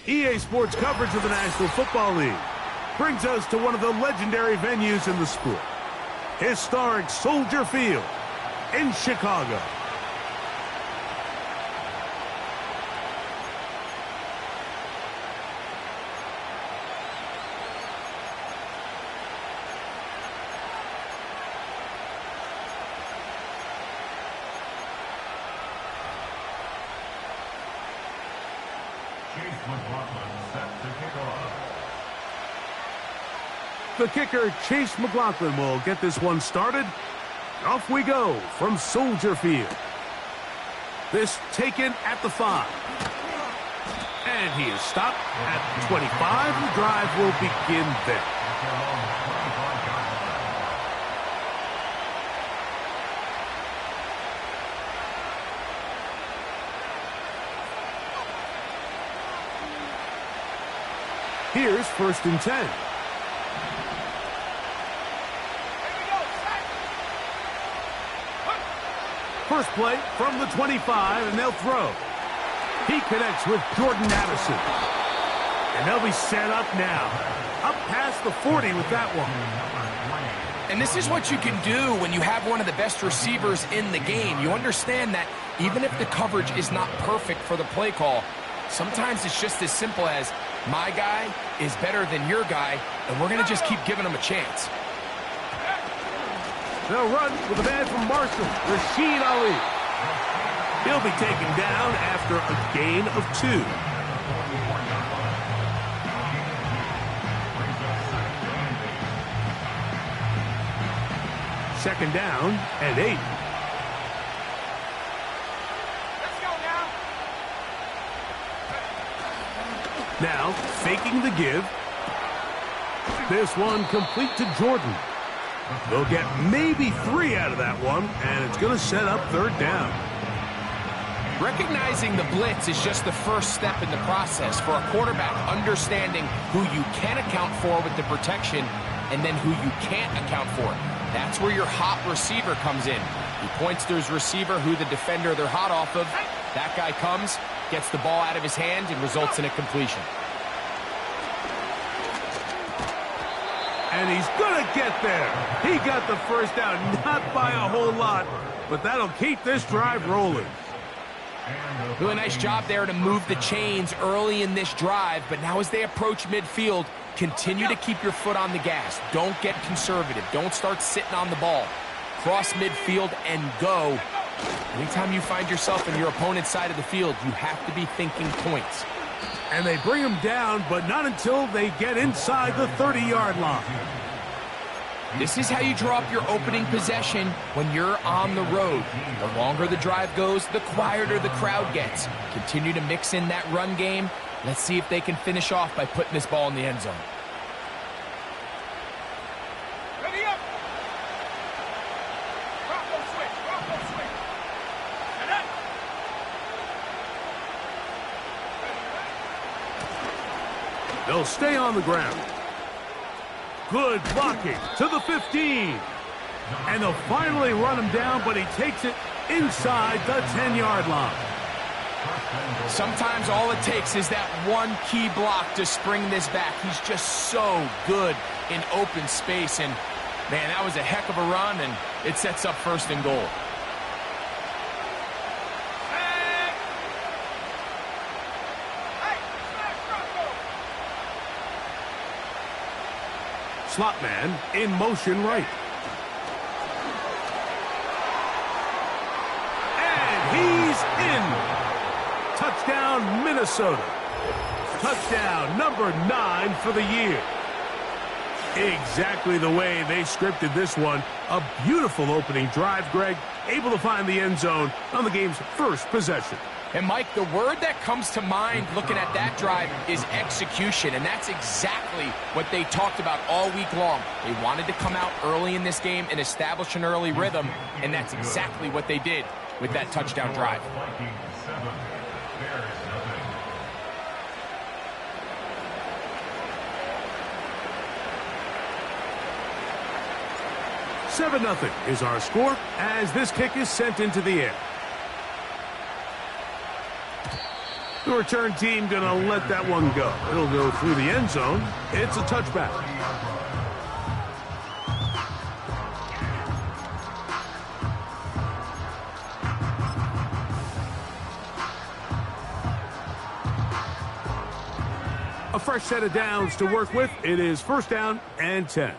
EA Sports coverage of the National Football League brings us to one of the legendary venues in the sport, historic Soldier Field in Chicago. The kicker, Chase McLaughlin, will get this one started. Off we go from Soldier Field. This taken at the 5. And he is stopped at the 25. The drive will begin there. Here's 1st and 10. First play from the 25, and they'll throw. He connects with Jordan Addison. And they'll be set up now. Up past the 40 with that one. And this is what you can do when you have one of the best receivers in the game. You understand that even if the coverage is not perfect for the play call, sometimes it's just as simple as, my guy is better than your guy, and we're going to just keep giving him a chance. They'll run with a man from Marshall, Rashid Ali. He'll be taken down after a gain of 2. Second down and 8. Let's go now. Now, faking the give. This one complete to Jordan. They'll get maybe 3 out of that one, and it's going to set up 3rd down. Recognizing the blitz is just the first step in the process for a quarterback, understanding who you can account for with the protection and then who you can't account for. That's where your hot receiver comes in. He points to his receiver, who the defender they're hot off of. That guy comes, gets the ball out of his hand, and results in a completion. And he's going to get there. He got the first down, not by a whole lot, but that'll keep this drive rolling. Really nice job there to move the chains early in this drive, but now as they approach midfield, continue to keep your foot on the gas. Don't get conservative. Don't start sitting on the ball. Cross midfield and go. Anytime you find yourself in your opponent's side of the field, you have to be thinking points. And they bring him down, but not until they get inside the 30-yard line. This is how you draw up your opening possession when you're on the road. The longer the drive goes, the quieter the crowd gets. Continue to mix in that run game. Let's see if they can finish off by putting this ball in the end zone. Ready up. Bronco switch. Bronco switch. And up. They'll stay on the ground. Good blocking to the 15. And they'll finally run him down, but he takes it inside the 10-yard line. Sometimes all it takes is that one key block to spring this back. He's just so good in open space. And, man, that was a heck of a run, and it sets up 1st and goal. Slot man in motion right. And he's in. Touchdown, Minnesota. Touchdown number 9 for the year. Exactly the way they scripted this one. A beautiful opening drive, Greg. Able to find the end zone on the game's first possession. And, Mike, the word that comes to mind looking at that drive is execution, and that's exactly what they talked about all week long. They wanted to come out early in this game and establish an early rhythm, and that's exactly what they did with that touchdown drive. 7-0 is our score as this kick is sent into the air. The return team going to let that one go. It'll go through the end zone. It's a touchback. A fresh set of downs to work with. It is first down and 10.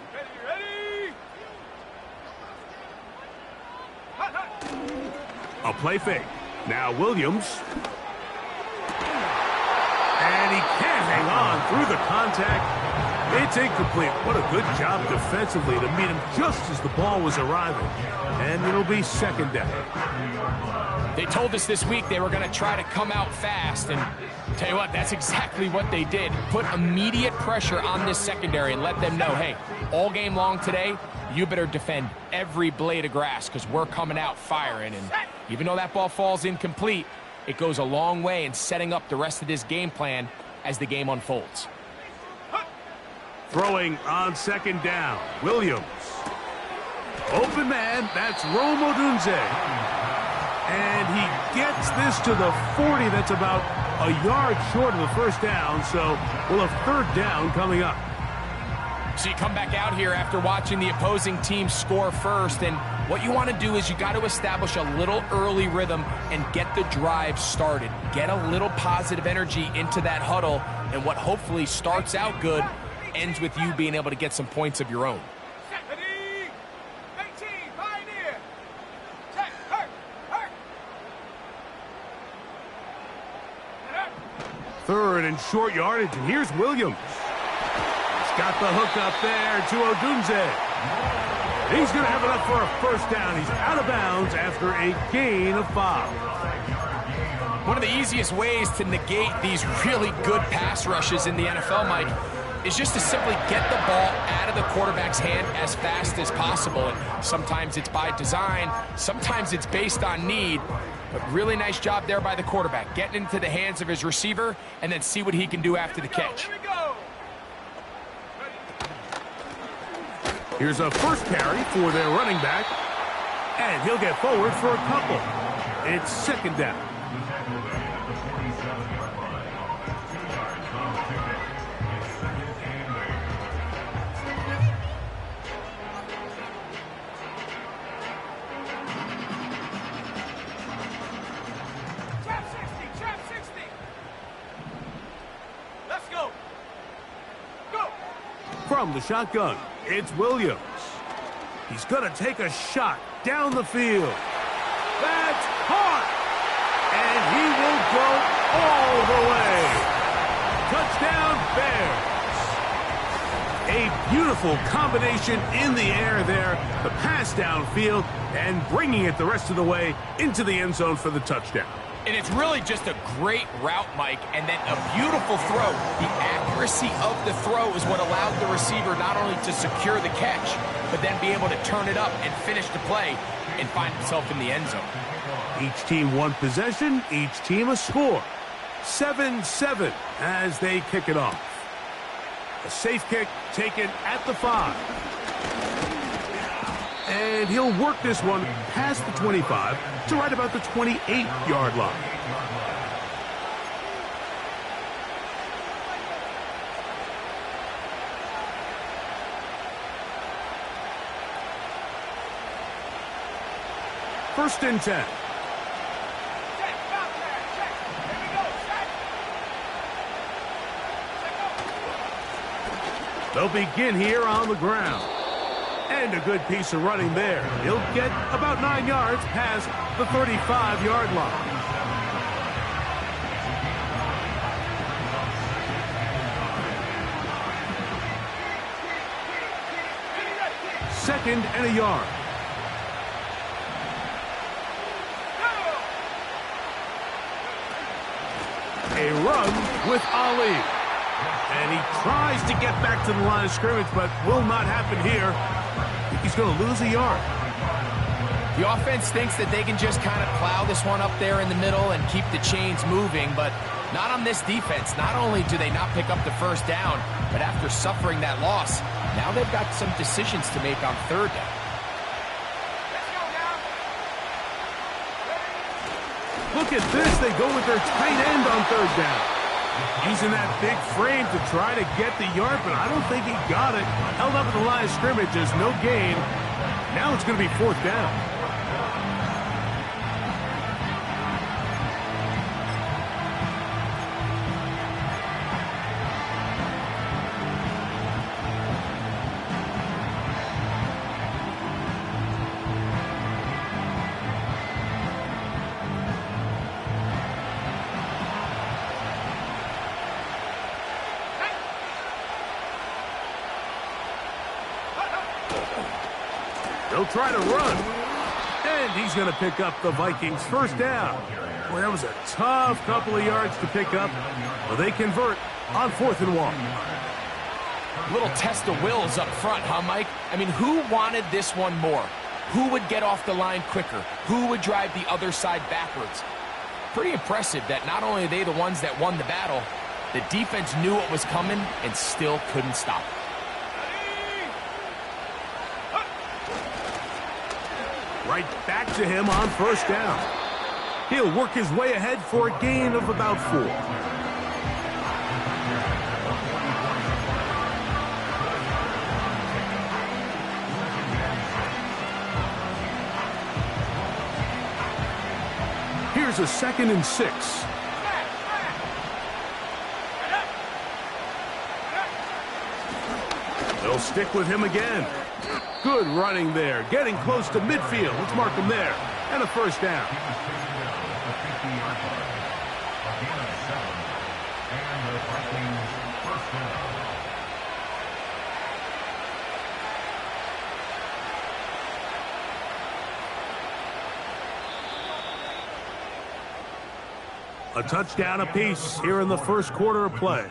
A play fake. Now Williams. And he can't hang on through the contact. It's incomplete. What a good job defensively to meet him just as the ball was arriving. And it'll be second down. They told us this week they were going to try to come out fast, and tell you what, that's exactly what they did. Put immediate pressure on this secondary and let them know, hey, all game long today, you better defend every blade of grass because we're coming out firing. And even though that ball falls incomplete, it goes a long way in setting up the rest of this game plan as the game unfolds. Throwing on second down, Williams. Open man, that's Rome Odunze. And he gets this to the 40. That's about a yard short of the first down, so we'll have third down coming up. So you come back out here after watching the opposing team score first, and what you want to do is you got to establish a little early rhythm and get the drive started. Get a little positive energy into that huddle, and what hopefully starts out good ends with you being able to get some points of your own. Third and short yardage, and here's Williams. He's got the hook up there to Odunze. He's going to have enough for a first down. He's out of bounds after a gain of 5. One of the easiest ways to negate these really good pass rushes in the NFL, Mike, is just to simply get the ball out of the quarterback's hand as fast as possible. And sometimes it's by design, sometimes it's based on need. But really nice job there by the quarterback, getting into the hands of his receiver and then see what he can do after the catch. Here's a first carry for their running back, and he'll get forward for a couple. It's second down. From the shotgun, it's Williams. He's going to take a shot down the field. That's caught! And he will go all the way. Touchdown, Bears. A beautiful combination in the air there. The pass downfield and bringing it the rest of the way into the end zone for the touchdown. And it's really just a great route, Mike, and then a beautiful throw. The accuracy of the throw is what allowed the receiver not only to secure the catch, but then be able to turn it up and finish the play and find himself in the end zone. Each team one possession, each team a score. 7-7 as they kick it off. A safe kick taken at the 5. And he'll work this one past the 25 to right about the 28-yard line. First and 10. They'll begin here on the ground. And a good piece of running there. He'll get about 9 yards past the 35-yard line. Second and a yard. A run with Ali. And he tries to get back to the line of scrimmage, but will not happen here. He's going to lose a yard. The offense thinks that they can just kind of plow this one up there in the middle and keep the chains moving, but not on this defense. Not only do they not pick up the first down, but after suffering that loss, now they've got some decisions to make on third down. Look at this. They go with their tight end on third down. Using that big frame to try to get the yard, but I don't think he got it. Held up at the line of scrimmage. There's no gain. Now it's going to be fourth down. They'll try to run. And he's going to pick up the Vikings' first down. Boy, that was a tough couple of yards to pick up. But they convert on 4th and 1. Little test of wills up front, huh, Mike? I mean, who wanted this one more? Who would get off the line quicker? Who would drive the other side backwards? Pretty impressive that not only are they the ones that won the battle, the defense knew what was coming and still couldn't stop it. Right back to him on first down. He'll work his way ahead for a gain of about 4. Here's a 2nd and 6. They'll stick with him again. Good running there. Getting close to midfield. Let's mark him there. And a first down. A touchdown apiece here in the first quarter of play.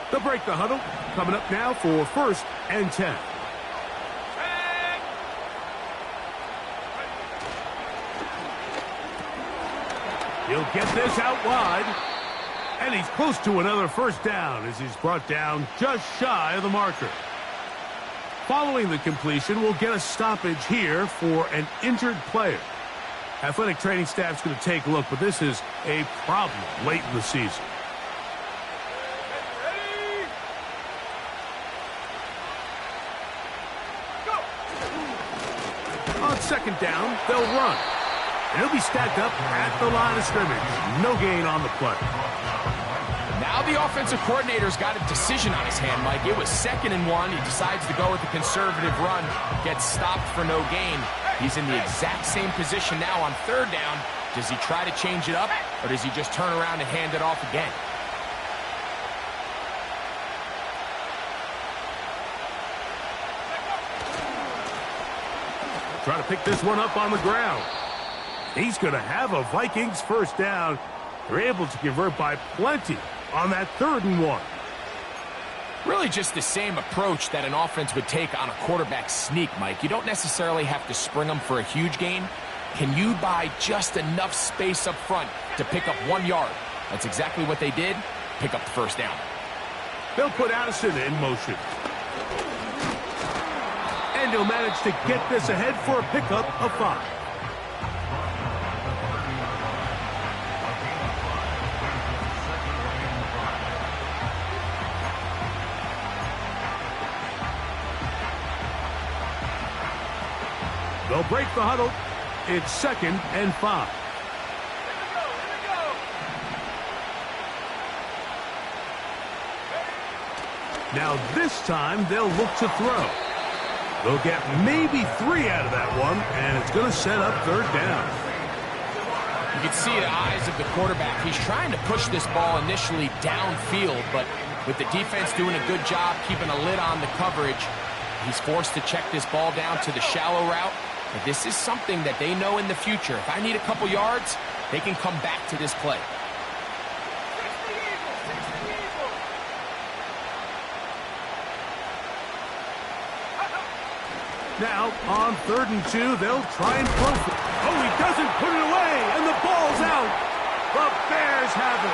They'll break the huddle. Coming up now for 1st and 10. He'll get this out wide. And he's close to another first down as he's brought down just shy of the marker. Following the completion, we'll get a stoppage here for an injured player. Athletic training staff's going to take a look, but this is a problem late in the season. On 2nd down, they'll run. And he'll be stacked up at the line of scrimmage. No gain on the play. Now the offensive coordinator's got a decision on his hand, Mike. It was 2nd and 1. He decides to go with the conservative run. Gets stopped for no gain. He's in the exact same position now on 3rd down. Does he try to change it up, or does he just turn around and hand it off again? Try to pick this one up on the ground. He's going to have a Vikings first down. They're able to convert by plenty on that 3rd and 1. Really just the same approach that an offense would take on a quarterback sneak, Mike. You don't necessarily have to spring them for a huge gain. Can you buy just enough space up front to pick up 1 yard? That's exactly what they did. Pick up the first down. They'll put Addison in motion. And he'll manage to get this ahead for a pickup of 5. They'll break the huddle. It's 2nd and 5. Now this time they'll look to throw. They'll get maybe 3 out of that one, and it's going to set up 3rd down. You can see the eyes of the quarterback. He's trying to push this ball initially downfield, but with the defense doing a good job keeping a lid on the coverage, he's forced to check this ball down to the shallow route. But this is something that they know in the future. If I need a couple yards, they can come back to this play. Now, on 3rd and 2, they'll try and throw. Oh, he doesn't put it away, and the ball's out. The Bears have it.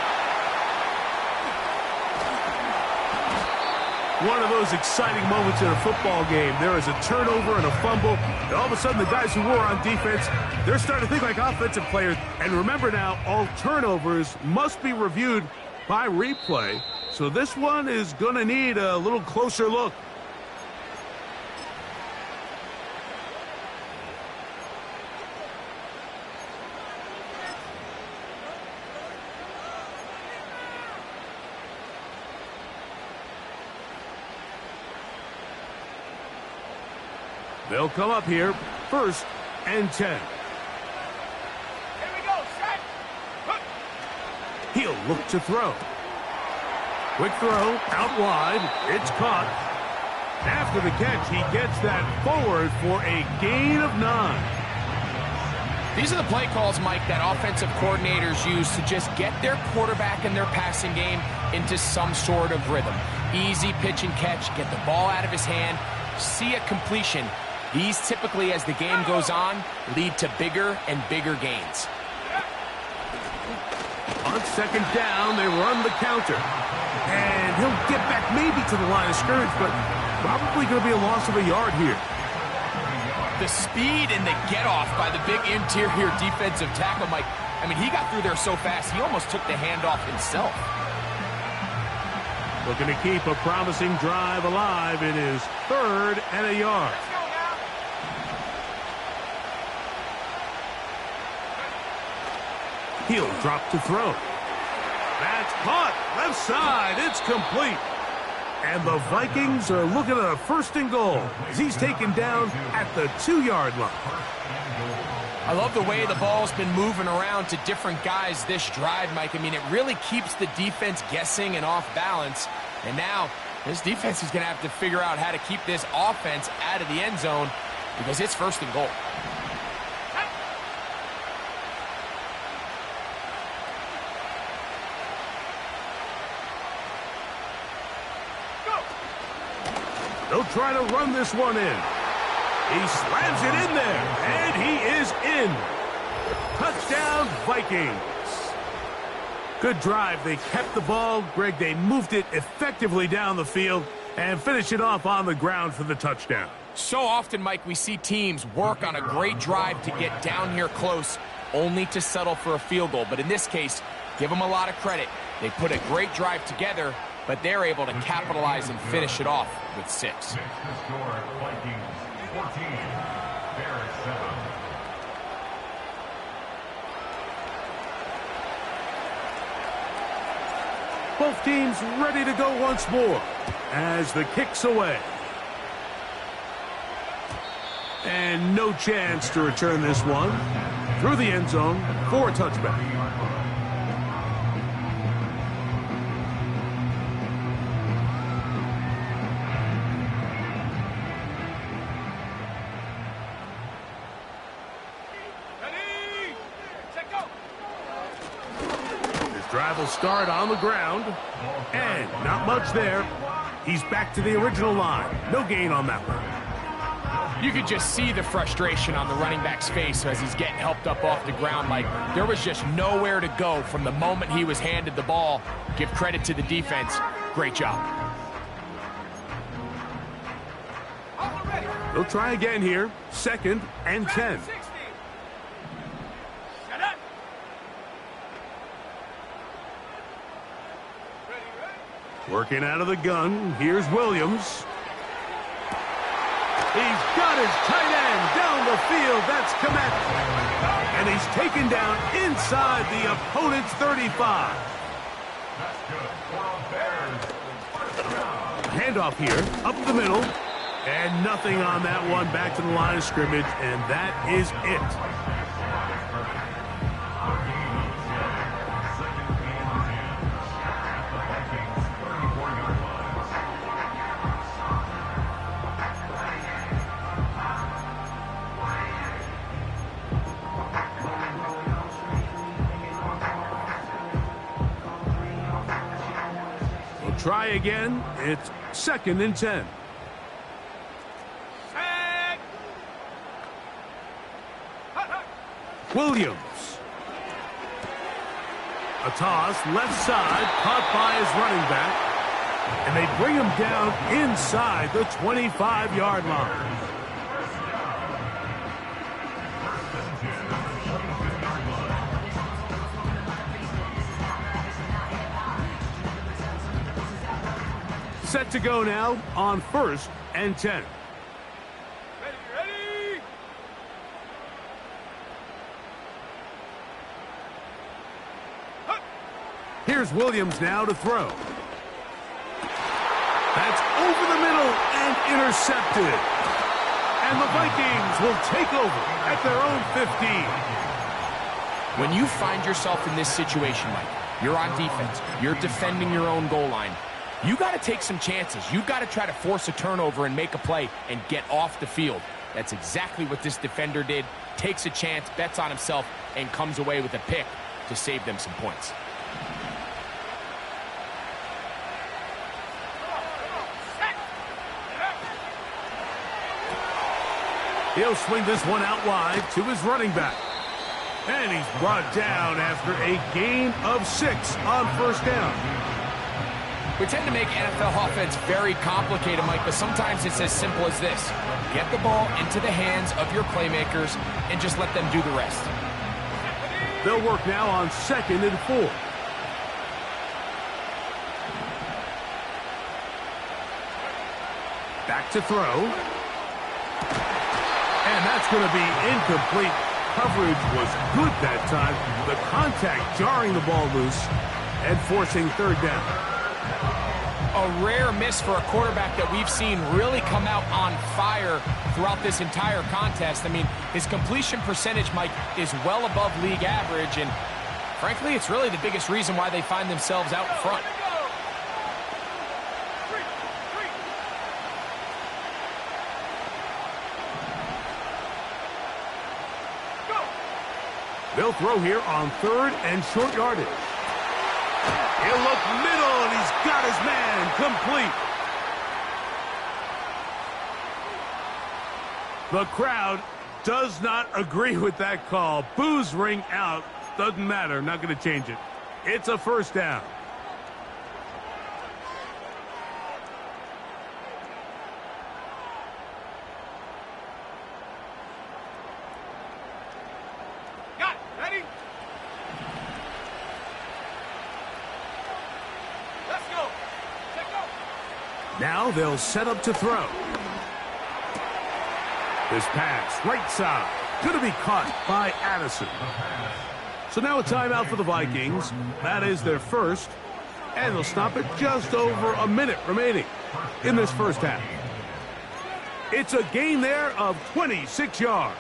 One of those exciting moments in a football game. There is a turnover and a fumble, and all of a sudden the guys who were on defense, they're starting to think like offensive players. And remember now, all turnovers must be reviewed by replay. So this one is going to need a little closer look. They'll come up here, 1st and 10. Here we go, set. He'll look to throw. Quick throw, out wide, it's caught. After the catch, he gets that forward for a gain of 9. These are the play calls, Mike, that offensive coordinators use to just get their quarterback and their passing game into some sort of rhythm. Easy pitch and catch, get the ball out of his hand, see a completion. These typically, as the game goes on, lead to bigger and bigger gains. On 2nd down, they run the counter. And he'll get back maybe to the line of scrimmage, but probably going to be a loss of a yard here. The speed and the get-off by the big interior defensive tackle, Mike. I mean, he got through there so fast, he almost took the handoff himself. Looking to keep a promising drive alive. It is 3rd and a yard. He'll drop to throw. That's caught. Left side. It's complete. And the Vikings are looking at a 1st and goal as he's taken down at the 2-yard line. I love the way the ball's been moving around to different guys this drive, Mike. I mean, it really keeps the defense guessing and off balance. And now this defense is going to have to figure out how to keep this offense out of the end zone because it's 1st and goal. They'll try to run this one in. He slams it in there, and he is in. Touchdown, Vikings. Good drive. They kept the ball. Greg, they moved it effectively down the field and finished it off on the ground for the touchdown. So often, Mike, we see teams work on a great drive to get down here close, only to settle for a field goal. But in this case, give them a lot of credit. They put a great drive together, but they're able to capitalize and finish it off with 6. Both teams ready to go once more as the kick's away. And no chance to return this one through the end zone for a touchback. Drive will start on the ground, and not much there. He's back to the original line. No gain on that one. You could just see the frustration on the running back's face as he's getting helped up off the ground. Like there was just nowhere to go from the moment he was handed the ball. Give credit to the defense. Great job. They'll try again here. 2nd and 10. Working out of the gun, here's Williams. He's got his tight end down the field. That's Komet. And he's taken down inside the opponent's 35. Handoff here, up the middle. And nothing on that one, back to the line of scrimmage, and that is it. Try again. It's 2nd and 10. Williams. A toss, left side, caught by his running back. And they bring him down inside the 25-yard line. Set to go now on 1st and 10. Ready. Here's Williams now to throw. That's over the middle and intercepted. And the Vikings will take over at their own 15. When you find yourself in this situation, Mike, you're on defense, you're defending your own goal line, you got to take some chances. You got to try to force a turnover and make a play and get off the field. That's exactly what this defender did. Takes a chance, bets on himself, and comes away with a pick to save them some points. He'll swing this one out wide to his running back. And he's brought down after a gain of 6 on 1st down. We tend to make NFL offense very complicated, Mike, but sometimes it's as simple as this. Get the ball into the hands of your playmakers and just let them do the rest. They'll work now on 2nd and 4. Back to throw. And that's going to be incomplete. Coverage was good that time. The contact jarring the ball loose and forcing 3rd down. A rare miss for a quarterback that we've seen really come out on fire throughout this entire contest. I mean, his completion percentage, Mike, is well above league average, and frankly, it's really the biggest reason why they find themselves out in front. They'll throw here on 3rd and short yardage. He'll look middle, and he's got his man complete. The crowd does not agree with that call. Boos ring out. Doesn't matter. Not going to change it. It's a 1st down. Now they'll set up to throw. This pass, right side, going to be caught by Addison. So now a timeout for the Vikings. That is their 1st, and they'll stop it just over a minute remaining in this 1st half. It's a gain there of 26 yards.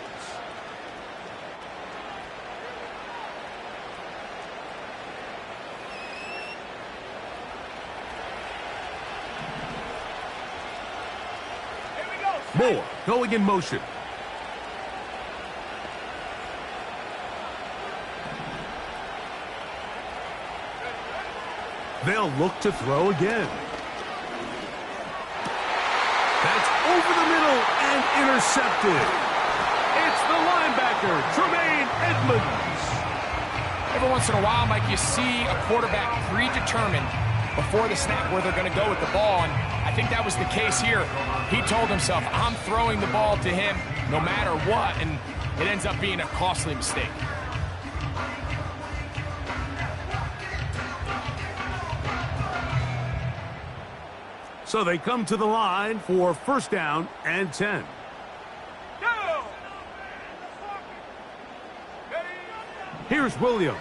Moore going in motion. They'll look to throw again. That's over the middle and intercepted. It's the linebacker, Tremaine Edmonds. Every once in a while, Mike, you see a quarterback predetermined before the snap where they're going to go with the ball, and I think that was the case here. He told himself, I'm throwing the ball to him no matter what, and it ends up being a costly mistake. So they come to the line for 1st down and 10. Here's Williams.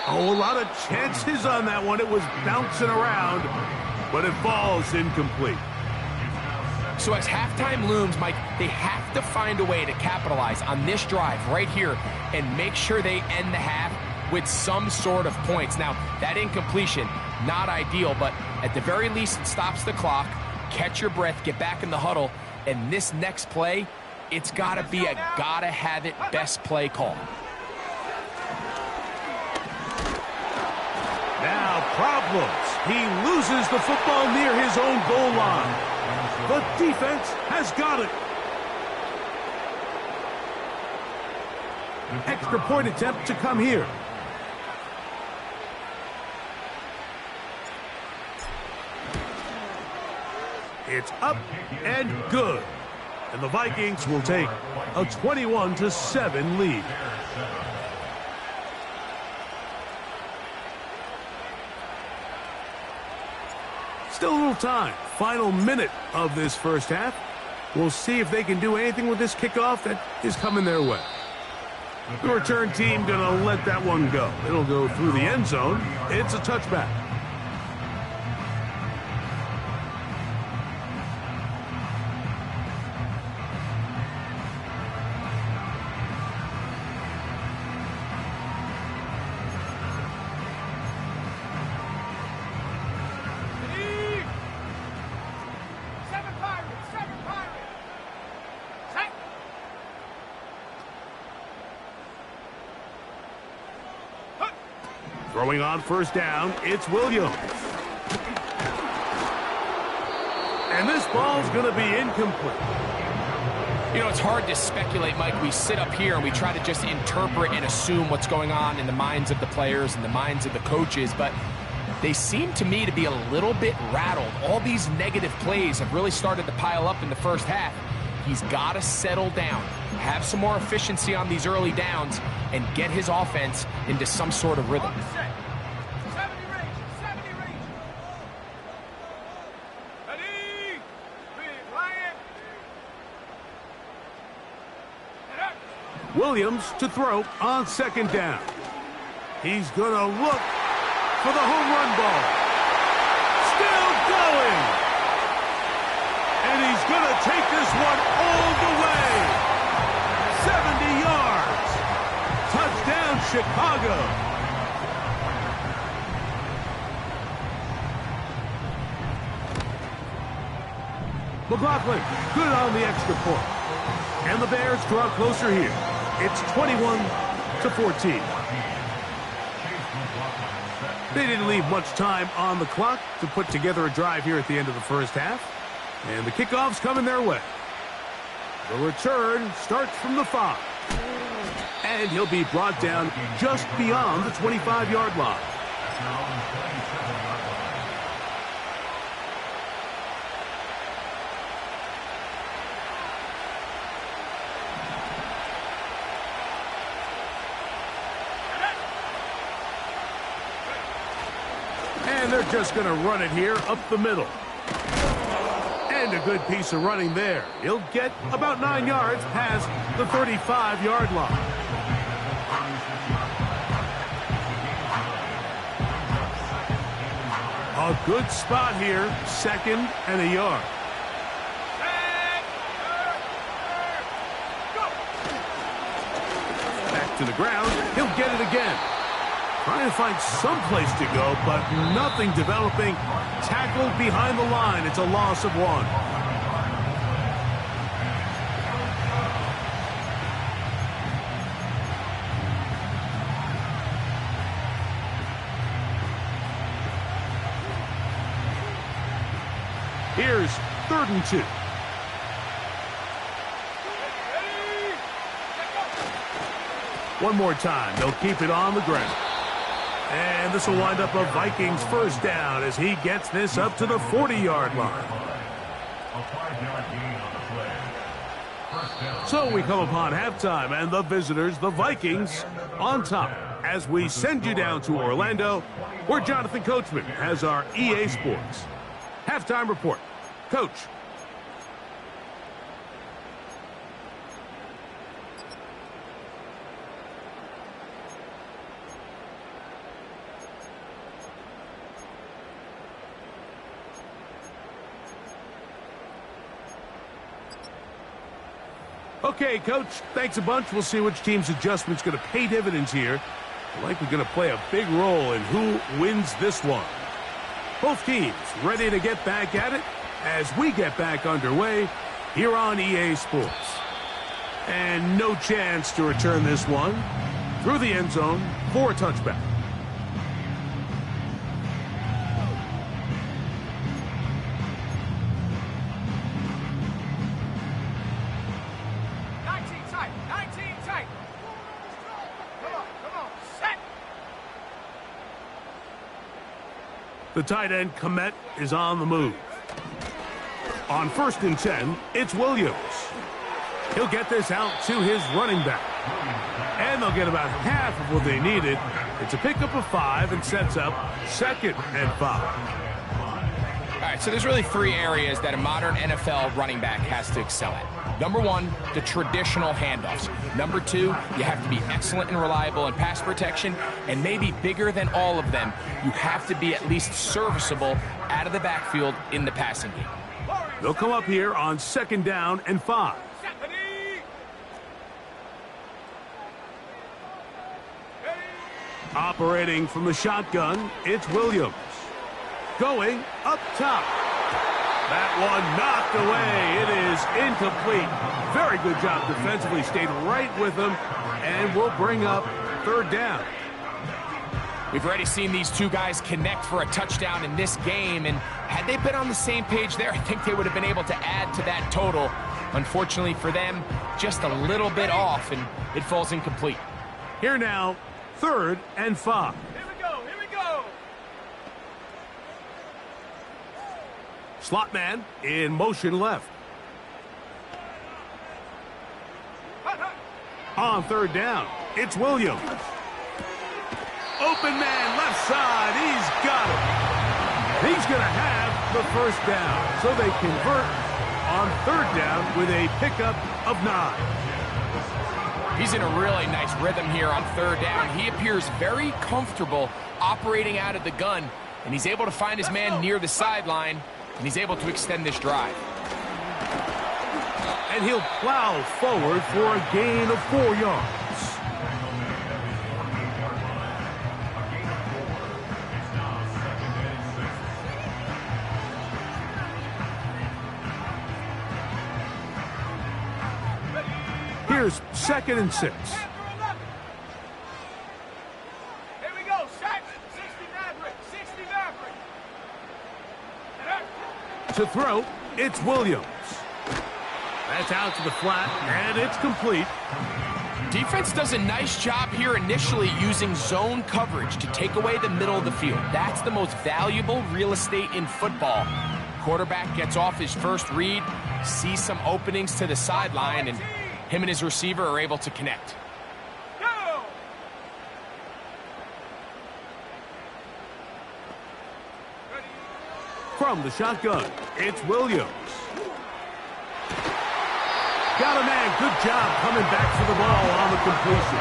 Oh, a lot of chances on that one. It was bouncing around, but it falls incomplete. So as halftime looms, Mike, they have to find a way to capitalize on this drive right here and make sure they end the half with some sort of points. Now, that incompletion, not ideal, but at the very least, it stops the clock. Catch your breath, get back in the huddle, and this next play, it's got to be a gotta-have-it best play call. Now problems. He loses the football near his own goal line. The defense has got it. Extra point attempt to come here. It's up and good. And the Vikings will take a 21-7 lead. Still a little time. Final minute of this first half. We'll see if they can do anything with this kickoff that is coming their way. The return team gonna let that one go. It'll go through the end zone. It's a touchback. Throwing on first down, it's Williams. And this ball's going to be incomplete. You know, it's hard to speculate, Mike. We sit up here and we try to just interpret and assume what's going on in the minds of the players and the minds of the coaches, but they seem to me to be a little bit rattled. All these negative plays have really started to pile up in the first half. He's got to settle down, have some more efficiency on these early downs, and get his offense into some sort of rhythm. 70 range. Ready? Big lion. Williams to throw on second down. He's going to look for the home run ball. Still going. And he's going to take this one all the way. 70 yards. Touchdown, Chicago. McLaughlin, good on the extra point. And the Bears draw closer here. It's 21-14. They didn't leave much time on the clock to put together a drive here at the end of the first half. And the kickoff's coming their way. The return starts from the 5. And he'll be brought down just beyond the 25-yard line. And they're just going to run it here up the middle. And a good piece of running there. He'll get about 9 yards past the 35-yard line. A good spot here, 2nd and a yard. Back to the ground, he'll get it again. Trying to find some place to go, but nothing developing. Tackled behind the line. It's a loss of 1. Here's 3rd and 2. One more time. They'll keep it on the ground. And this will wind up a Vikings first down as he gets this up to the 40-yard line. So we come upon halftime, and the visitors, the Vikings, on top. As we send you down to Orlando, where Jonathan Coachman has our EA Sports halftime report. Coach. Okay, Coach, thanks a bunch. We'll see which team's adjustment's going to pay dividends here. We're likely going to play a big role in who wins this one. Both teams ready to get back at it as we get back underway here on EA Sports. And no chance to return this one through the end zone for a touchback. The tight end, Komet, is on the move. On 1st and 10, it's Williams. He'll get this out to his running back. And they'll get about half of what they needed. It's a pickup of 5 and sets up 2nd and 5. All right, so there's really 3 areas that a modern NFL running back has to excel at. Number 1, the traditional handoffs. Number 2, you have to be excellent and reliable in pass protection. And maybe bigger than all of them, you have to be at least serviceable out of the backfield in the passing game. They'll come up here on 2nd down and 5. Operating from the shotgun, it's Williams. Going up top. That one knocked away. It is incomplete. Very good job defensively. Stayed right with him and will bring up 3rd down. We've already seen these 2 guys connect for a touchdown in this game, and had they been on the same page there, I think they would have been able to add to that total. Unfortunately for them, just a little bit off, and it falls incomplete. Here now, 3rd and 5. Here we go, here we go. Slot man in motion left. On 3rd down, it's Williams. Open man, left side, he's got it. He's going to have the 1st down. So they convert on 3rd down with a pickup of 9. He's in a really nice rhythm here on 3rd down. He appears very comfortable operating out of the gun, and he's able to find his man near the sideline, and he's able to extend this drive. And he'll plow forward for a gain of 4 yards. Here's 2nd and 6. Here we go, set. 60 Maverick, 60 Maverick. To throw, it's Williams. That's out to the flat, and it's complete. Defense does a nice job here initially using zone coverage to take away the middle of the field. That's the most valuable real estate in football. Quarterback gets off his first read, sees some openings to the sideline, and him and his receiver are able to connect. Go! From the shotgun, it's Williams. Got a man. Good job coming back for the ball on the completion.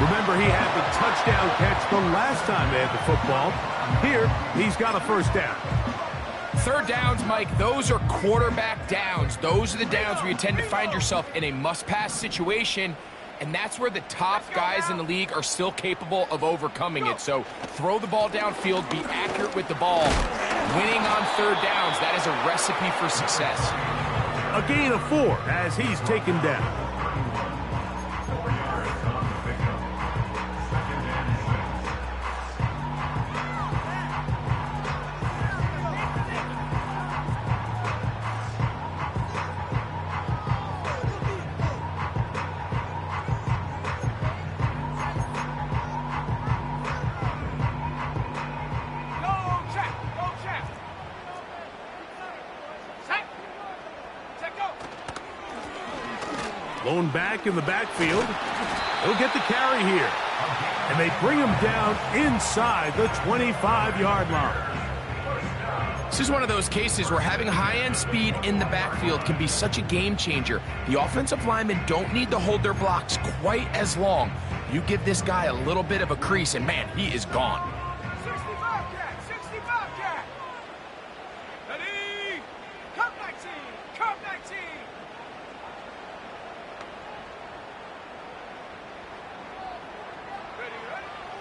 Remember, he had the touchdown catch the last time they had the football. Here, he's got a 1st down. 3rd downs, Mike, those are quarterback downs. Those are the downs where you tend to find yourself in a must-pass situation, and that's where the top guys in the league are still capable of overcoming it. So throw the ball downfield, be accurate with the ball. Winning on 3rd downs, that is a recipe for success. A gain of 4 as he's taken down. Blown back in the backfield. He'll get the carry here. And they bring him down inside the 25-yard line. This is one of those cases where having high-end speed in the backfield can be such a game changer. The offensive linemen don't need to hold their blocks quite as long. You give this guy a little bit of a crease, and man, he is gone. 65 cat. Ready? Come 19, come 19.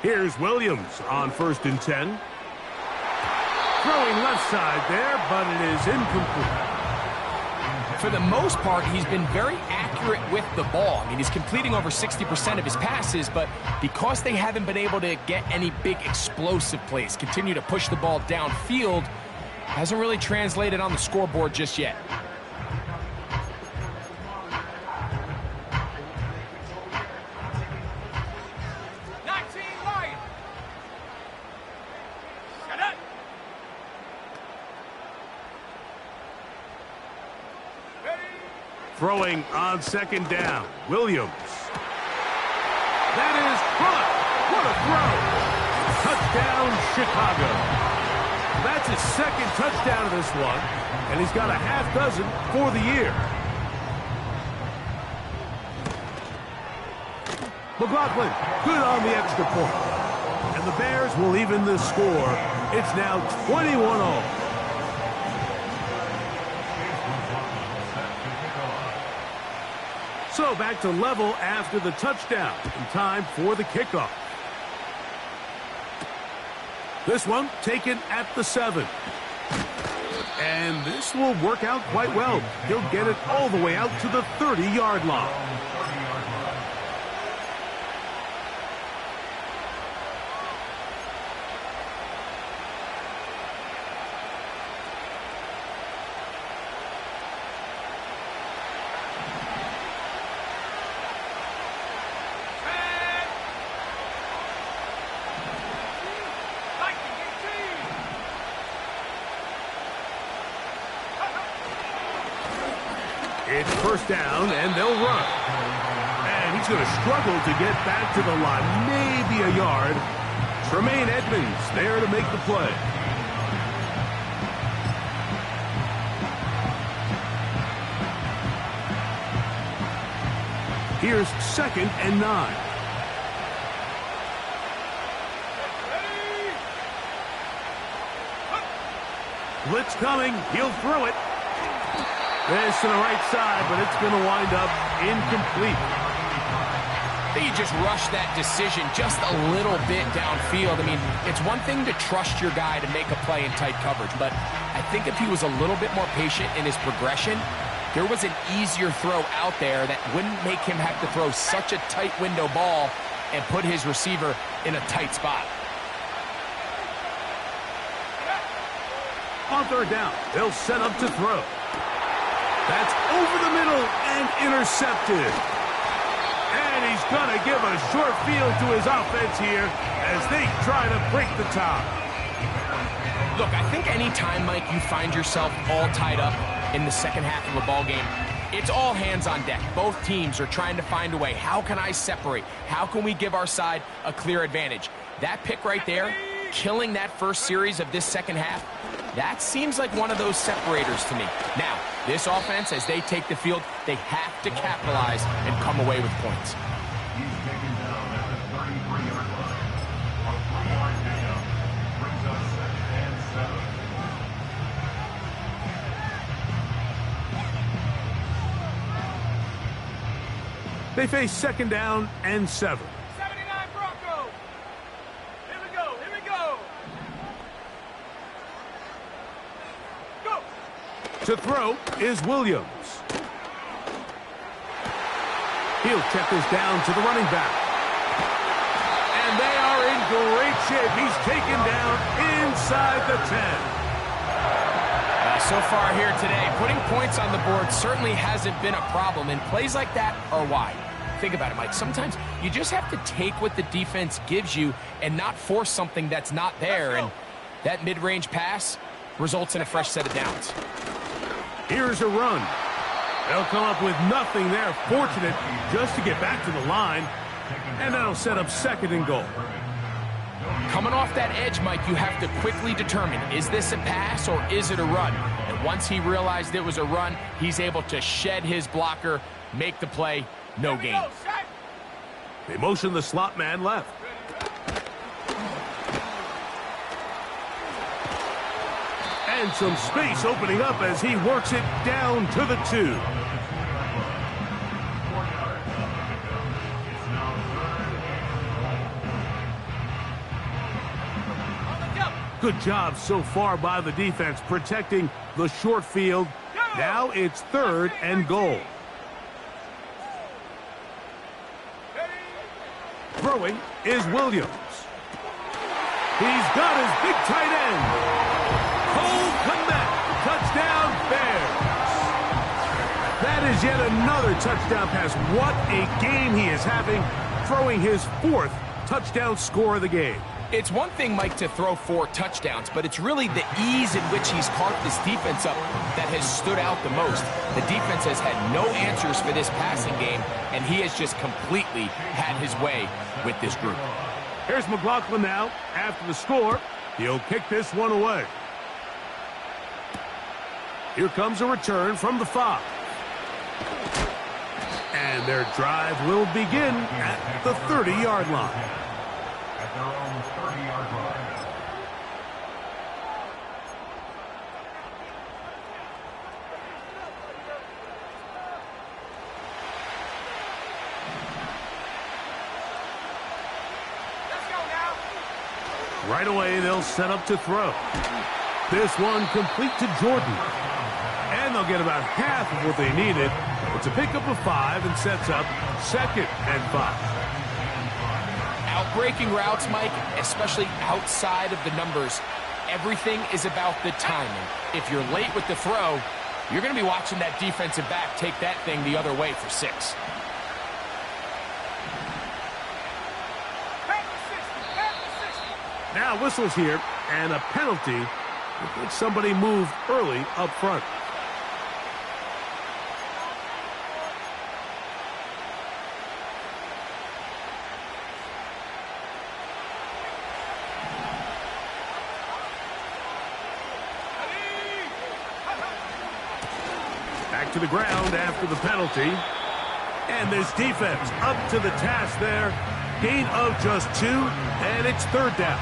Here's Williams on 1st and 10. Throwing left side there, but it is incomplete. For the most part, he's been very accurate with the ball. I mean, he's completing over 60% of his passes, but because they haven't been able to get any big explosive plays, continue to push the ball downfield, hasn't really translated on the scoreboard just yet. Throwing on second down, Williams. That is caught. What a throw. Touchdown, Chicago. That's his second touchdown of this one, and he's got a half dozen for the year. McLaughlin, good on the extra point. And the Bears will even the score. It's now 21-all. So back to level after the touchdown. And time for the kickoff. This one taken at the 7. And this will work out quite well. He'll get it all the way out to the 30-yard line. It's first down, and they'll run. And he's going to struggle to get back to the line, maybe a yard. Tremaine Edmonds there to make the play. Here's 2nd and 9. Blitz coming. He'll throw it. This to the right side, but it's going to wind up incomplete. You just rush that decision just a little bit downfield. I mean, it's one thing to trust your guy to make a play in tight coverage, but I think if he was a little bit more patient in his progression, there was an easier throw out there that wouldn't make him have to throw such a tight window ball and put his receiver in a tight spot. On third down, they'll set up to throw. That's over the middle and intercepted. And he's going to give a short field to his offense here as they try to break the tie. Look, I think any time, Mike, you find yourself all tied up in the second half of a ball game, it's all hands on deck. Both teams are trying to find a way. How can I separate? How can we give our side a clear advantage? That pick right there, killing that first series of this second half, that seems like one of those separators to me. Now, this offense, as they take the field, they have to capitalize and come away with points. He's taken down at the 33-yard line. A 3-yard down brings us 2nd and 7. They face 2nd down and 7. 79 Broncos. Here we go. Here we go. Go. To throw is Williams. He'll check this down to the running back. And they are in great shape. He's taken down inside the 10. So far here today, putting points on the board certainly hasn't been a problem, and plays like that are why. Think about it, Mike. Sometimes you just have to take what the defense gives you and not force something that's not there, and that mid-range pass results in a fresh set of downs. Here's a run. They'll come up with nothing there. Fortunate just to get back to the line, and that'll set up 2nd and goal. Coming off that edge, Mike, you have to quickly determine, is this a pass or is it a run? And once he realized it was a run, he's able to shed his blocker, make the play, no gain. They motion the slot man left. And some space opening up as he works it down to the 2. Good job so far by the defense protecting the short field. Now it's 3rd and goal. Throwing is Williams. He's got his big tight end. Cole Kmet, touchdown Bears. That is yet another touchdown pass. What a game he is having, throwing his 4th touchdown score of the game. It's one thing, Mike, to throw 4 touchdowns, but it's really the ease in which he's carved this defense up that has stood out the most. The defense has had no answers for this passing game, and he has just completely had his way with this group. Here's McLaughlin now. After the score, he'll kick this one away. Here comes a return from the 5. And their drive will begin at the 30-yard line. At their own 30-yard line. Right away, they'll set up to throw. This one complete to Jordan. And they'll get about half of what they needed. It's a pickup of 5 and sets up 2nd and 5. Outbreaking routes, Mike, especially outside of the numbers, everything is about the timing. If you're late with the throw, you're going to be watching that defensive back take that thing the other way for 6. Now whistles here, and a penalty. I think somebody moved early up front. Back to the ground after the penalty. And this defense up to the task there. Gain of just 2, and it's 3rd down.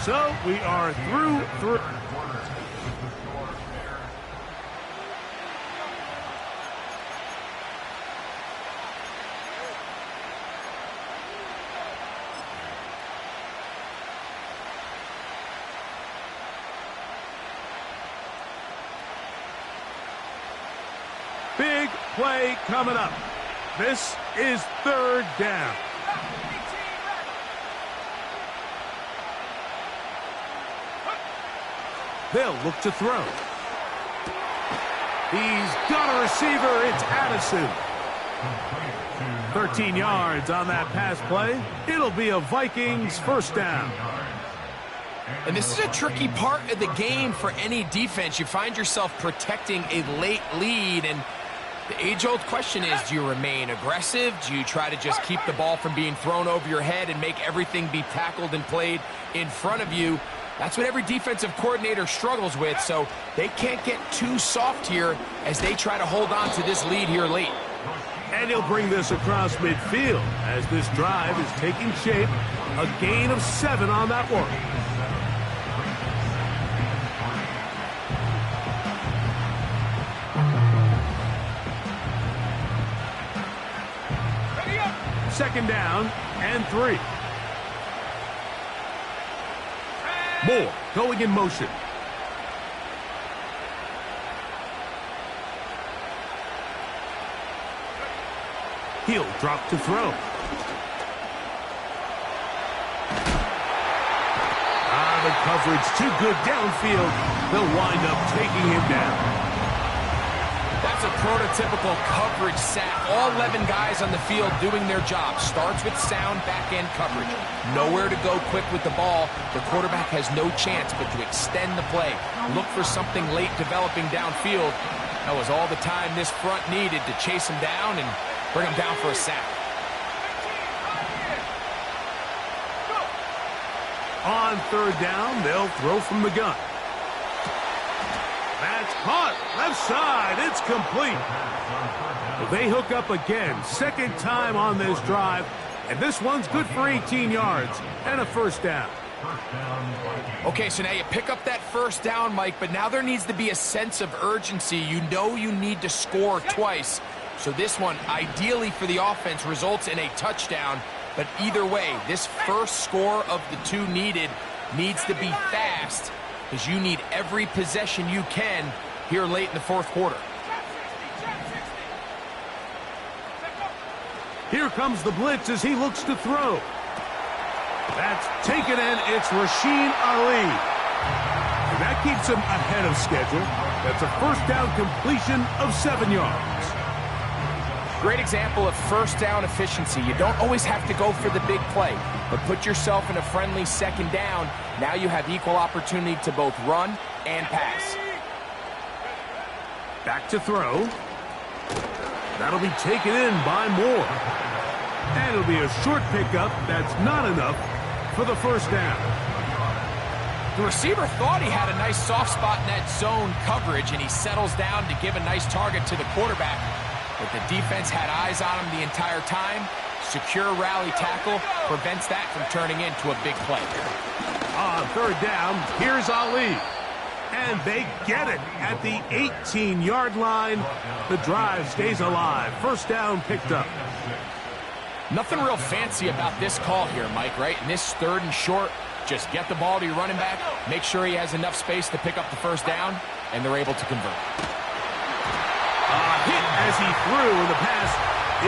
So we are through. Big play coming up. This is 3rd down. They'll look to throw. He's got a receiver. It's Addison. 13 yards on that pass play. It'll be a Vikings 1st down. And this is a tricky part of the game for any defense. You find yourself protecting a late lead, and the age-old question is, do you remain aggressive? Do you try to just keep the ball from being thrown over your head and make everything be tackled and played in front of you? That's what every defensive coordinator struggles with, so they can't get too soft here as they try to hold on to this lead here late. And he'll bring this across midfield as this drive is taking shape. A gain of 7 on that one. Second down and 3. Moore going in motion. He'll drop to throw. The coverage too good downfield. They'll wind up taking him down. That's a prototypical coverage sack. All 11 guys on the field doing their job. Starts with sound back-end coverage. Nowhere to go quick with the ball. The quarterback has no chance but to extend the play. Look for something late developing downfield. That was all the time this front needed to chase him down and bring him down for a sack. On 3rd down, they'll throw from the gun. That's caught. Left side. It's complete. They hook up again. 2nd time on this drive. And this one's good for 18 yards and a 1st down. Okay, so now you pick up that 1st down, Mike, but now there needs to be a sense of urgency. You know you need to score twice. So this one, ideally for the offense, results in a touchdown. But either way, this first score of the 2 needed needs to be fast, because you need every possession you can here late in the 4th quarter. Here comes the blitz as he looks to throw. That's taken in. It's Rasheen Ali. And that keeps him ahead of schedule. That's a 1st down completion of 7 yards. Great example of first down efficiency. You don't always have to go for the big play, but put yourself in a friendly second down. Now you have equal opportunity to both run and pass. Back to throw. That'll be taken in by Moore. And it'll be a short pickup. That's not enough for the first down. The receiver thought he had a nice soft spot in that zone coverage, and he settles down to give a nice target to the quarterback. But the defense had eyes on him the entire time. Secure rally tackle prevents that from turning into a big play. On third down, here's Ali. And they get it at the 18-yard line. The drive stays alive. First down picked up. Nothing real fancy about this call here, Mike, right? In this third and short, just get the ball to your running back, make sure he has enough space to pick up the first down, and they're able to convert. Hit as he threw, and the pass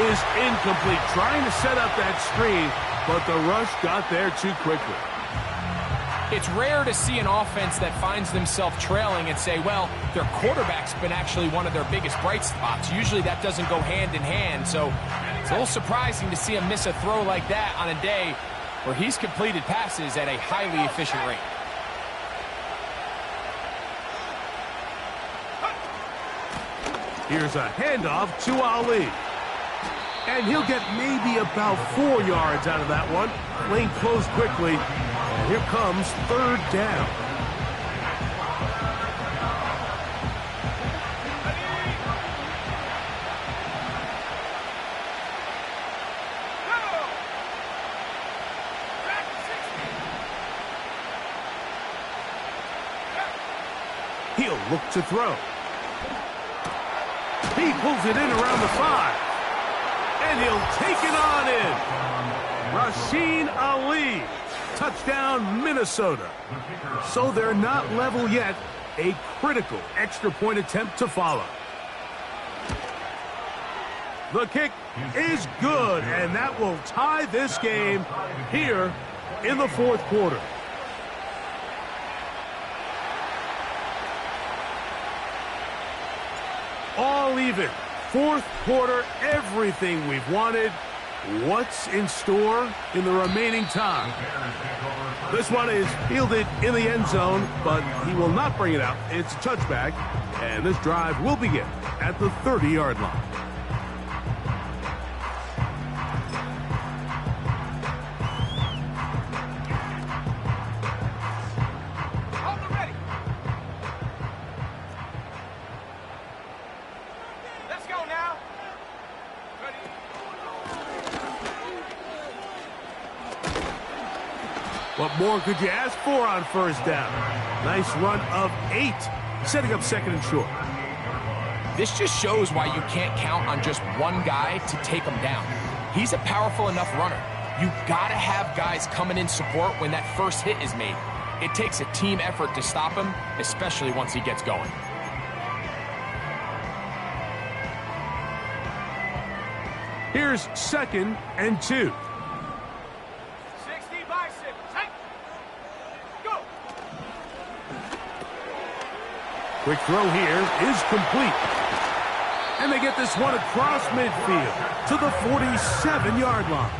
is incomplete. Trying to set up that screen, but the rush got there too quickly. It's rare to see an offense that finds themselves trailing and say, well, their quarterback's been actually one of their biggest bright spots. Usually that doesn't go hand in hand, so it's a little surprising to see him miss a throw like that on a day where he's completed passes at a highly efficient rate. Here's a handoff to Ali. And he'll get maybe about 4 yards out of that one. Lane closed quickly. And here comes third down. He'll look to throw. He pulls it in around the 5. And he'll take it on in. Rasheen Ali. Touchdown, Minnesota. So they're not level yet. A critical extra point attempt to follow. The kick is good, and that will tie this game here in the fourth quarter. All even. Fourth quarter, everything we've wanted. What's in store in the remaining time? This one is fielded in the end zone, but he will not bring it out. It's a touchback, and this drive will begin at the 30-yard line. What more could you ask for on first down? Nice run of 8, setting up second and short. This just shows why you can't count on just one guy to take him down. He's a powerful enough runner. You gotta have guys coming in support when that first hit is made. It takes a team effort to stop him, especially once he gets going. Here's second and 2. Quick throw here is complete. And they get this one across midfield to the 47-yard line.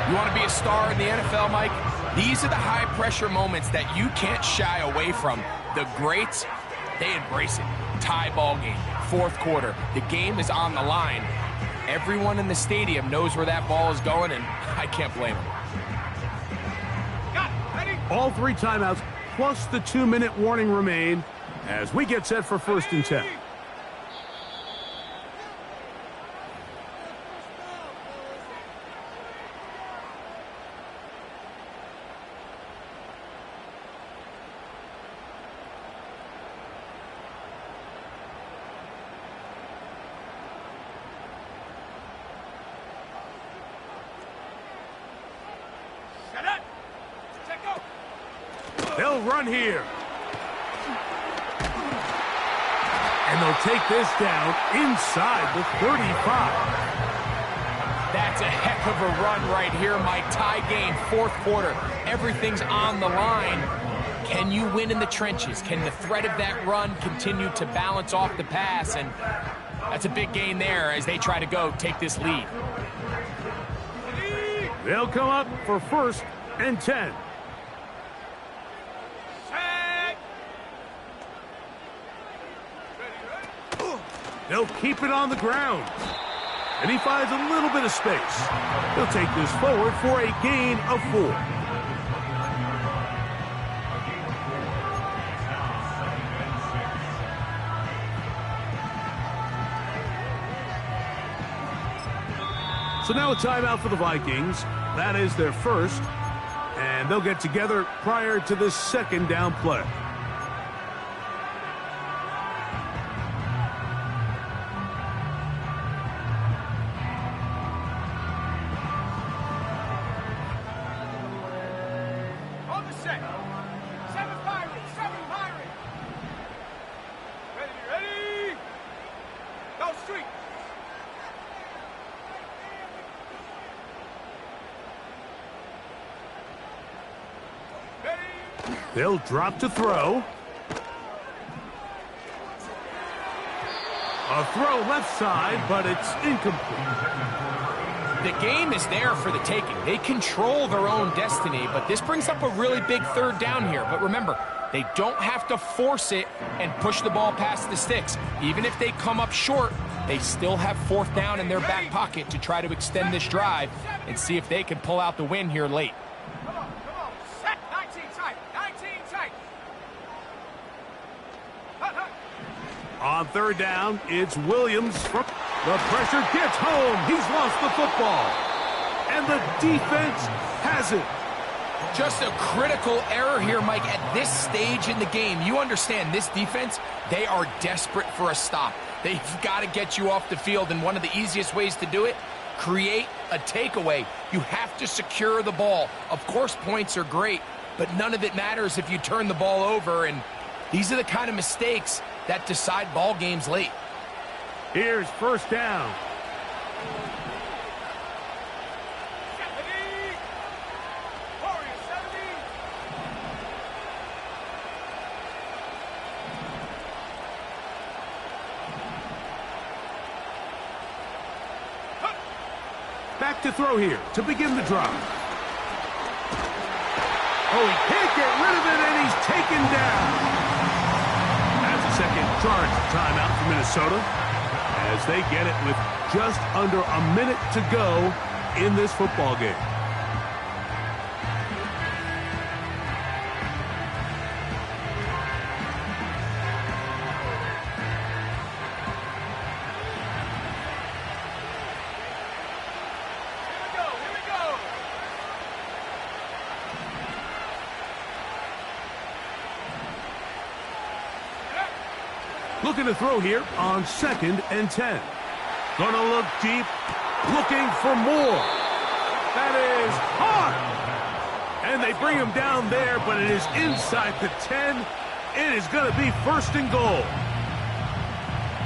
You want to be a star in the NFL, Mike? These are the high-pressure moments that you can't shy away from. The greats, they embrace it. Tie ball game, fourth quarter. The game is on the line. Everyone in the stadium knows where that ball is going, and I can't blame them. All 3 timeouts plus the 2-minute warning remain as we get set for first and 10. They'll run here. And they'll take this down inside the 35. That's a heck of a run right here, Mike. Tie game, fourth quarter. Everything's on the line. Can you win in the trenches? Can the threat of that run continue to balance off the pass? And That's a big gain there as they try to go take this lead. They'll come up for 1st and 10. They'll keep it on the ground. And he finds a little bit of space. He'll take this forward for a gain of 4. So now a timeout for the Vikings. That is their first. And they'll get together prior to this 2nd down play. They'll drop to throw. A throw left side, but it's incomplete. The game is there for the taking. They control their own destiny, but this brings up a really big 3rd down here. But remember, they don't have to force it and push the ball past the sticks. Even if they come up short, they still have 4th down in their back pocket to try to extend this drive and see if they can pull out the win here late. On 3rd down, it's Williams. The pressure gets home. He's lost the football. And the defense has it. Just a critical error here, Mike, at this stage in the game. You understand this defense, they are desperate for a stop. They've got to get you off the field, and one of the easiest ways to do it, create a takeaway. You have to secure the ball. Of course, points are great, but none of it matters if you turn the ball over, and these are the kind of mistakes that decide ball games late. Here's 1st down. Back to throw here to begin the drive. Oh, he can't get rid of it, and he's taken down. That's a 2nd charge timeout for Minnesota as they get it with just under a minute to go in this football game. Looking to throw here on 2nd and 10. Gonna look deep, looking for more. That is hard. And they bring him down there, but it is inside the 10. It is gonna be 1st and goal.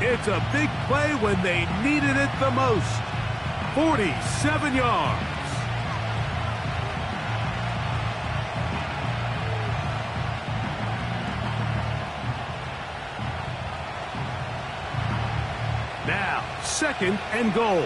It's a big play when they needed it the most. 47 yards. Now, 2nd and goal.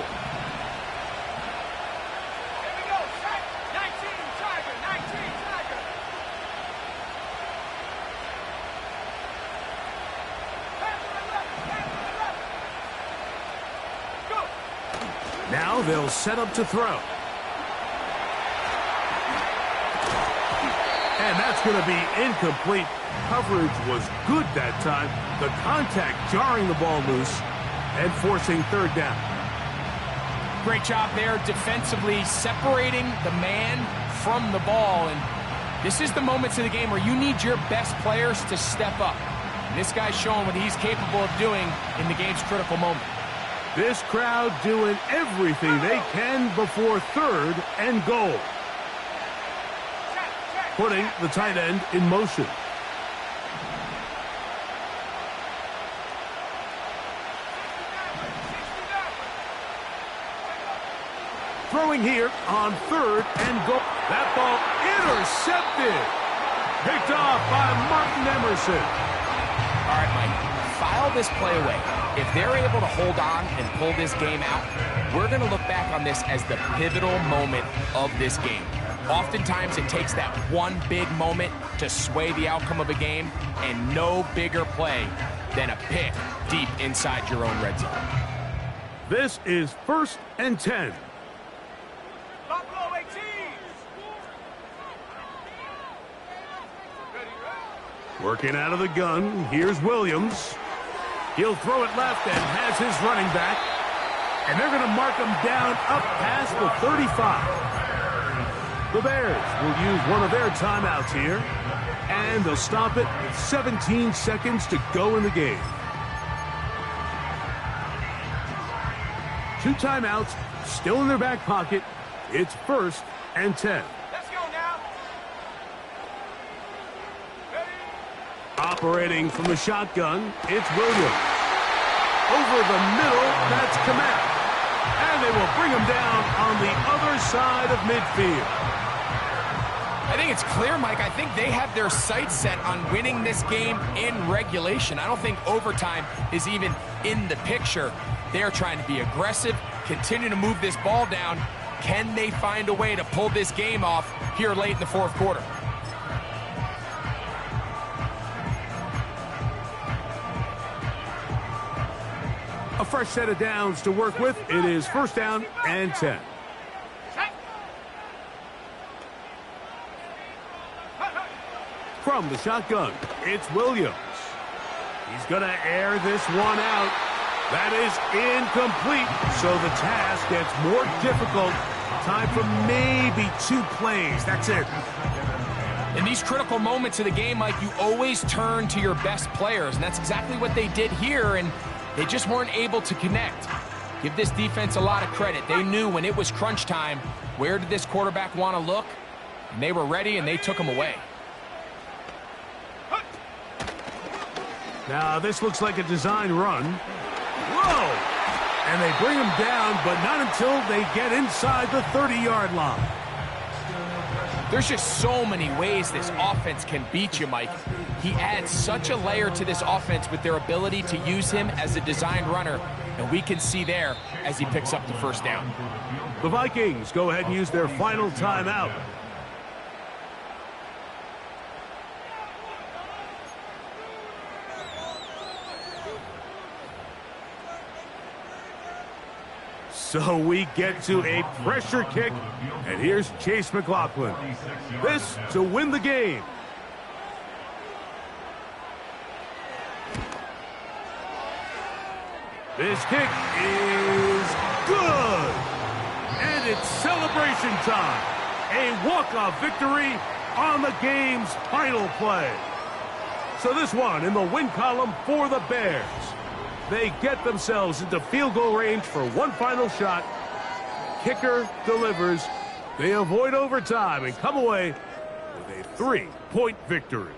Now they'll set up to throw. And that's going to be incomplete. Coverage was good that time. The contact jarring the ball loose and forcing 3rd down. Great job there defensively, separating the man from the ball. And this is the moments of the game where you need your best players to step up. And this guy's showing what he's capable of doing in the game's critical moment. This crowd doing everything they can before 3rd and goal. Putting the tight end in motion. Throwing here on 3rd and goal. That ball intercepted. Picked off by Martin Emerson. All right, Mike. file this play away. If they're able to hold on and pull this game out, we're going to look back on this as the pivotal moment of this game. Oftentimes, it takes that one big moment to sway the outcome of a game, and no bigger play than a pick deep inside your own red zone. This is 1st and 10. Working out of the gun, here's Williams. He'll throw it left and has his running back. And they're going to mark him down up past the 35. The Bears will use one of their timeouts here. And they'll stop it with 17 seconds to go in the game. 2 timeouts still in their back pocket. It's 1st and 10. Let's go now. Operating from the shotgun, it's Williams. Over the middle, that's Komet. And they will bring him down on the other side of midfield. I think it's clear, Mike. I think they have their sights set on winning this game in regulation. I don't think overtime is even in the picture. They're trying to be aggressive, continue to move this ball down. Can they find a way to pull this game off here late in the 4th quarter? A fresh set of downs to work with. It is 1st down and 10. From the shotgun, it's Williams. He's going to air this one out. That is incomplete, so the task gets more difficult. Time for maybe 2 plays. That's it. In these critical moments of the game, Mike, you always turn to your best players, and that's exactly what they did here, and they just weren't able to connect. Give this defense a lot of credit. They knew when it was crunch time, where did this quarterback want to look? And they were ready, and they took him away. Now, this looks like a design run. Whoa! And they bring him down, but not until they get inside the 30-yard line. There's just so many ways this offense can beat you, Mike. He adds such a layer to this offense with their ability to use him as a designed runner, and we can see there as he picks up the 1st down. The Vikings go ahead and use their final timeout. So we get to a pressure kick, and here's Chase McLaughlin. This to win the game. This kick is good. And it's celebration time. A walk-off victory on the game's final play. So this one in the win column for the Bears. They get themselves into field goal range for one final shot. Kicker delivers. They avoid overtime and come away with a 3-point victory.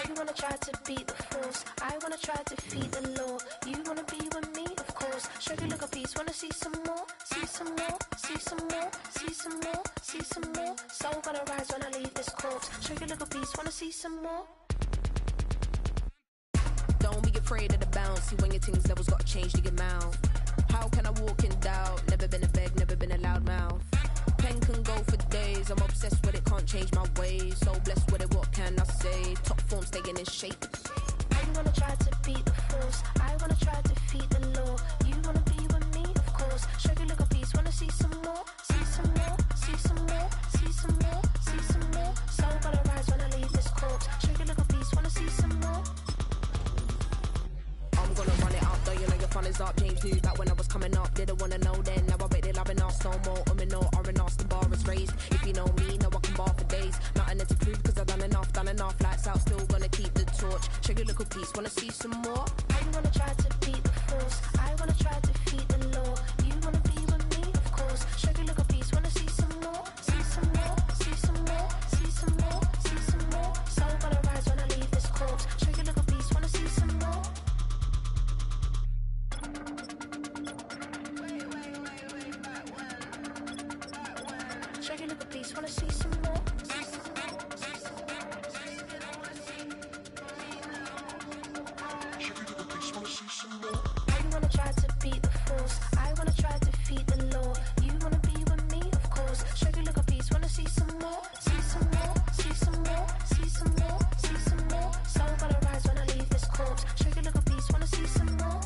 You wanna try to beat the force, I wanna try to defeat the law. You wanna be with me, of course. Show you look a piece, wanna see some more, see some more, see some more, see some more, see some more. Soul gonna rise when I leave this corpse. Show you look a piece, wanna see some more. Don't be afraid of the bounce. See when your things levels gotta change to your mouth. How can I walk in doubt? Never been a beg, never been a loud mouth. Pen can go for days. I'm obsessed with it, can't change my ways. So blessed with it, what can I say? Top form staying in shape. I wanna try to beat the force, I wanna try to defeat the law. You wanna be with me, of course. Show you look a piece, wanna see some more, see some more, see some more, see some more, see some more. Soul gonna rise when I always knew that when I was coming up. Didn't wanna know then, now I bet they loving us no more. No, R&R's, the bar is raised. If you know me, know I can bar for days. Nothing to prove, cause I've done enough. Lights out, still gonna keep the torch. Check your little piece, wanna see some more? I wanna try to beat the force. I wanna try to defeat the law. You wanna be with me, of course. Show your little piece, wanna see some more? See some more, see some more, see some more, see some more. So gonna rise when I leave this corpse. Show your little piece, wanna see some more? Show your little piece, wanna see some more? I wanna try to beat the force. I wanna try to defeat the law. You wanna be with me, of course. Show your little piece, wanna see some more? See some more, see some more, see some more, see some more. So gonna rise when I leave this corpse. Show your little piece, wanna see some more?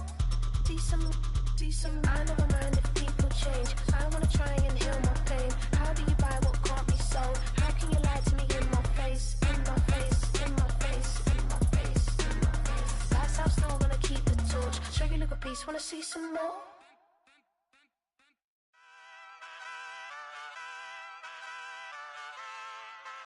See some, see some. I never mind if people change. I wanna try and heal my pain. How do you buy what can't be sold? How can you lie to me in my face? In my face, in my face, in my face, in my face. That's how I'm still gonna keep the torch. Show your little piece, wanna see some more?